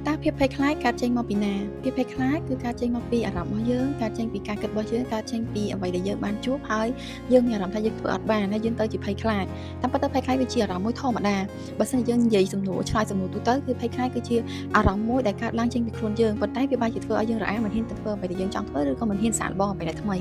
តើភាពភ័យខ្លាចកើតចេញមកពីណាភាពភ័យខ្លាចគឺកើតចេញមកពីអារម្មណ៍របស់យើងកើតចេញពីការគិតរបស់យើងកើតចេញពីអ្វីដែលយើងបានជួបហើយយើងមានអារម្មណ៍ថាយើងធ្វើអត់បានហើយយើងទៅជាភ័យខ្លាចតាមពិតទៅភ័យខ្លាចវាជាអារម្មណ៍មួយធម្មតាបើសិនជាយើងនិយាយសំណួរឆ្លើយសំណួរទូទៅគឺភ័យខ្លាចគឺជាអារម្មណ៍មួយដែលកើតឡើងចេញពីខ្លួនយើងប៉ុន្តែវាបែរជាធ្វើឲ្យយើងរអាមិនហ៊ានទៅធ្វើអ្វីដែលយើងចង់ធ្វើឬក៏មិនហ៊ានសាកល្បងអ្វីដែលថ្មី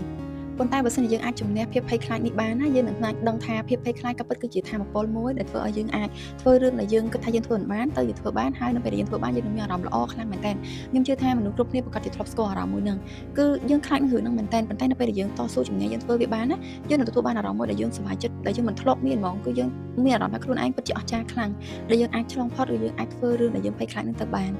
ប៉ុន្តែបើសិនជាយើងអាចជំនះភាពភ័យខ្លាចនេះបានណាយើងនឹងដឹងថាភាពភ័យខ្លាចក៏ពិតគឺជាថាមពលមួយដែលធ្វើឲ្យយើងអាចធ្វើរឿងដែលយើងគិតថាយើងធ្វើមិនបានទៅយើងធ្វើបានហើយនៅពេលដែលយើងធ្វើបានយើងនឹងមានអារម្មណ៍ល្អខ្លាំងមែនទែនខ្ញុំជឿថាមនុស្សគ្រប់គ្នាប្រកាសជាធ្លាប់ស្គាល់អារម្មណ៍មួយហ្នឹងគឺយើងខ្លាចនឹងរឿងហ្នឹងមែនទែនប៉ុន្តែនៅពេលដែលយើងតស៊ូជំនះយើងធ្វើវាបានណាយើងនឹងទទួលបានអារម្មណ៍មួយដែលយើងសប្បាយចិត្តដែលយើងមិនធ្លាប់មានហ្មងគឺយើងមានអារម្មណ៍ថាខ្លួនឯងពិតជាអស្ចារ្យខ្លាំងដែលយើងអាចឆ្លងផុតឬយើងអាចធ្វើរឿងដែលយើងភ័យខ្លាចហ្នឹងទៅបាន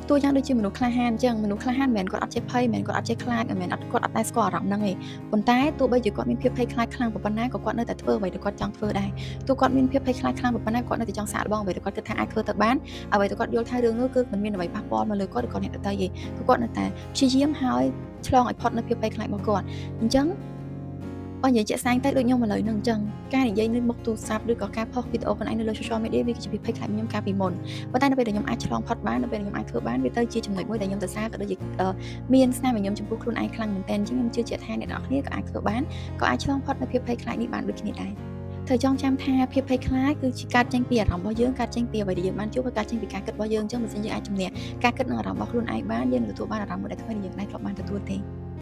តួយ៉ាងដូចជាមនុស្សក្លាហានអញ្ចឹងមនុស្សក្លាហានមិនមែនគាត់អត់ចេះភ័យមិនមែនគាត់អត់ចេះខ្លាចមិនមែនគាត់អត់តែស្គាល់អារម្មណ៍ហ្នឹងទេប៉ុន្តែទោះបីជាគាត់មានភាពភ័យខ្លាចខ្លាំងប៉ុណ្ណាក៏គាត់នៅតែធ្វើអ្វីដែលគាត់ចង់ធ្វើដែរទោះគាត់មានភាពភ័យខ្លាចខ្លាំងប៉ុណ្ណាគាត់នៅតែចង់សាកល្បងអ្វីដែលគាត់គិតថាអាចធ្វើទៅបានអ្វីដែលគាត់យល់ថារឿងនោះគឺមិនមានអ្វីប៉ះពាល់មកលើគាត់ឬក៏អ្នកដទៃទេគឺគាត់នៅតែព្យាយាមហើយឆ្លងឲ្យផុតនៅភាពភ័យខ្លាចរបស់គាត់អញ្ចឹងបើនិយាយជាក់ស្ដែងទៅដូចខ្ញុំឥឡូវហ្នឹងអញ្ចឹងការនិយាយនៅមុខទូរស័ព្ទឬក៏ការផុសវីដេអូខ្លួនឯងនៅលើ social media វាគឺជាភាពភ័យខ្លាចខ្ញុំកាលពីមុនប៉ុន្តែនៅពេលដែលខ្ញុំអាចឆ្លងផុតបាននៅពេលដែលខ្ញុំអាចធ្វើបានវាទៅជាចំណុចមួយដែលខ្ញុំសរសើរក៏ដូចជាមានស្នាមញញឹមចំពោះខ្លួនឯងខ្លាំងមែនទែនអញ្ចឹងខ្ញុំជឿជាក់ថាអ្នកនរគ្នាក៏អាចធ្វើបានក៏អាចឆ្លងផុតនៅភាពភ័យខ្លាចនេះបានដូចគ្នាដែរត្រូវចងចាំថាភាពភ័យខ្លាចគឺជាការចេញពីអារម្មណ៍របស់យើងការចេញពីអ្វីដែលយើងបានជួបហើយការចេញពីការគិតរបស់យើងអញ្ចឹងបើសិនយើងអាចជំនះការគិតនិងអារម្មណ៍របស់ខ្លួនឯងបានយើងនឹងទទួលបានអារម្មណ៍មួយដែលថ្មីដែលយើងមិនធ្លាប់បានទទួលទេ